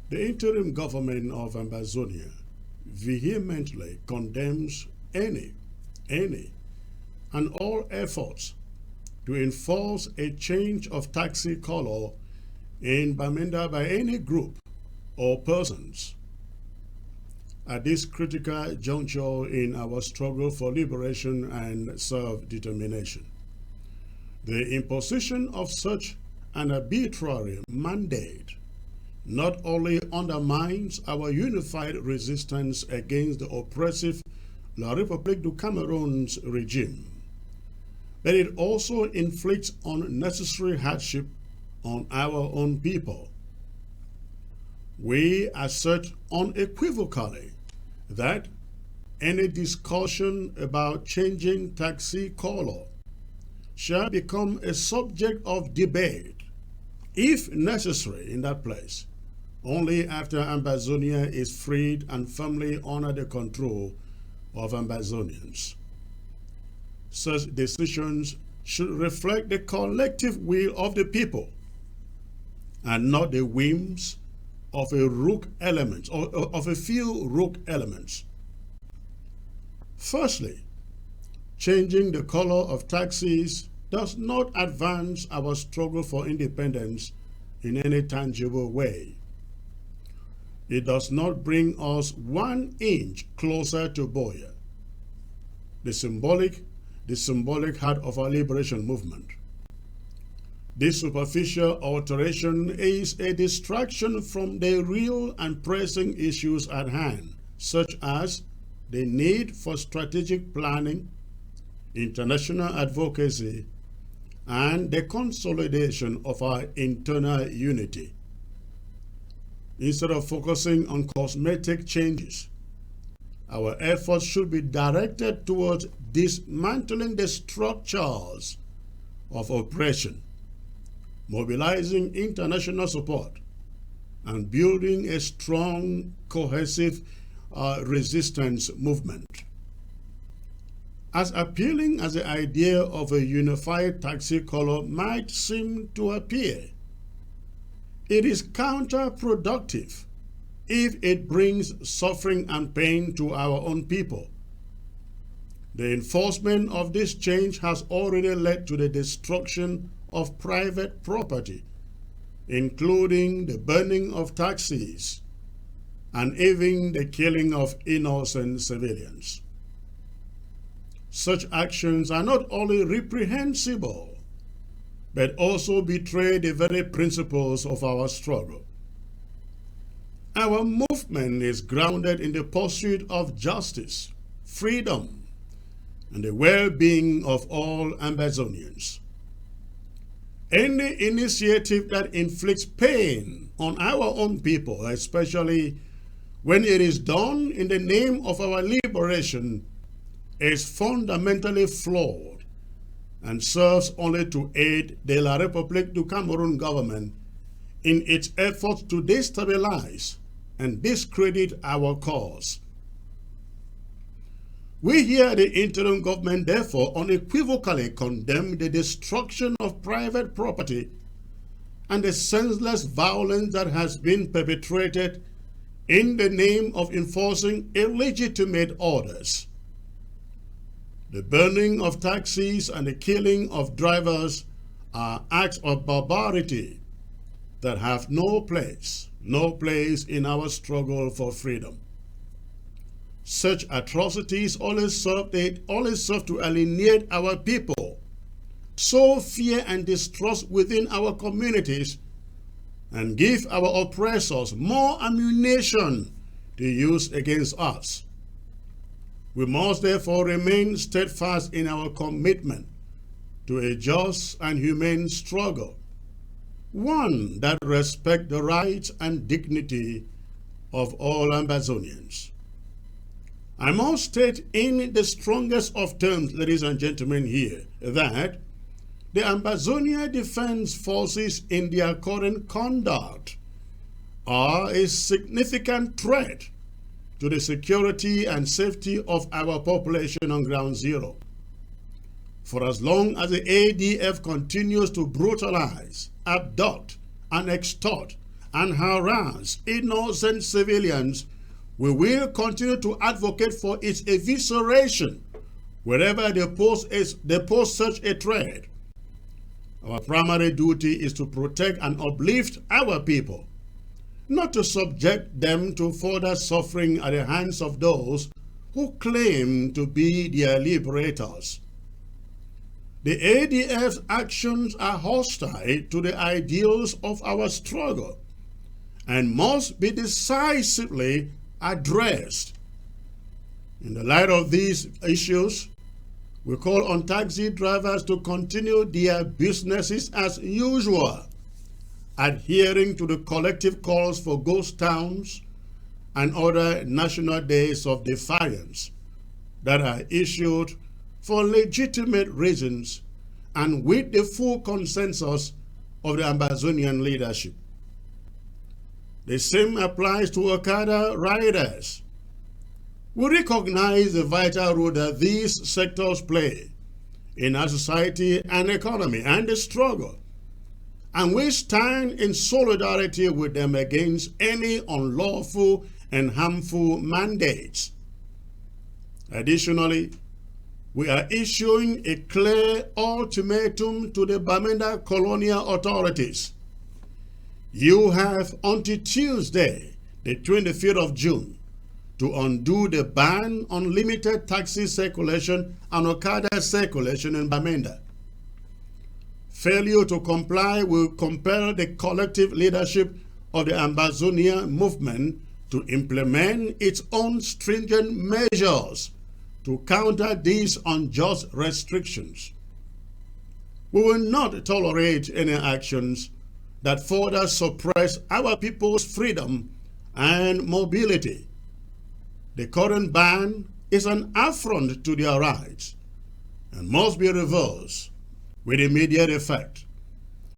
The interim government of Ambazonia vehemently condemns any and all efforts to enforce a change of taxi color in Bamenda by any group or persons. At this critical juncture in our struggle for liberation and self-determination, the imposition of such an arbitrary mandate not only undermines our unified resistance against the oppressive La République du Cameroon's regime, but it also inflicts unnecessary hardship on our own people. We assert unequivocally that any discussion about changing taxi color shall become a subject of debate, if necessary in that place, only after Ambazonia is freed and firmly under the control of Ambazonians. Such decisions should reflect the collective will of the people and not the whims of a rogue element or of a few rogue elements. Firstly, changing the color of taxis does not advance our struggle for independence in any tangible way. It does not bring us 1 inch closer to Boya, the symbolic heart of our liberation movement. This superficial alteration is a distraction from the real and pressing issues at hand, such as the need for strategic planning, international advocacy, and the consolidation of our internal unity. Instead of focusing on cosmetic changes, our efforts should be directed towards dismantling the structures of oppression, mobilizing international support, and building a strong, cohesive resistance movement. As appealing as the idea of a unified taxi color might seem to appear, it is counterproductive if it brings suffering and pain to our own people. The enforcement of this change has already led to the destruction of private property, including the burning of taxis and even the killing of innocent civilians. Such actions are not only reprehensible, but also betray the very principles of our struggle. Our movement is grounded in the pursuit of justice, freedom, and the well-being of all Ambazonians. Any initiative that inflicts pain on our own people, especially when it is done in the name of our liberation, is fundamentally flawed and serves only to aid the La République du Cameroon government in its efforts to destabilize and discredit our cause. We here, the interim government, therefore unequivocally condemn the destruction of private property and the senseless violence that has been perpetrated in the name of enforcing illegitimate orders. The burning of taxis and the killing of drivers are acts of barbarity that have no place in our struggle for freedom. Such atrocities always serve to alienate our people, sow fear and distrust within our communities, and give our oppressors more ammunition to use against us. We must therefore remain steadfast in our commitment to a just and humane struggle, one that respects the rights and dignity of all Ambazonians. I must state in the strongest of terms, ladies and gentlemen, here, that the Ambazonia Defense Forces in their current conduct are a significant threat to the security and safety of our population on ground zero. For as long as the ADF continues to brutalize, abduct, and extort and harass innocent civilians, we will continue to advocate for its evisceration wherever they pose such a threat. Our primary duty is to protect and uplift our people, not to subject them to further suffering at the hands of those who claim to be their liberators. The ADF's actions are hostile to the ideals of our struggle and must be decisively addressed. In the light of these issues, we call on taxi drivers to continue their businesses as usual, adhering to the collective calls for ghost towns and other national days of defiance that are issued for legitimate reasons and with the full consensus of the Amazonian leadership. The same applies to Okada riders. We recognize the vital role that these sectors play in our society and economy and the struggle, and we stand in solidarity with them against any unlawful and harmful mandates. Additionally, we are issuing a clear ultimatum to the Bamenda colonial authorities. You have until Tuesday, the 25th of June, to undo the ban on limited taxi circulation and Okada circulation in Bamenda. Failure to comply will compel the collective leadership of the Ambazonia movement to implement its own stringent measures to counter these unjust restrictions. We will not tolerate any actions that further suppress our people's freedom and mobility. The current ban is an affront to their rights and must be reversed with immediate effect.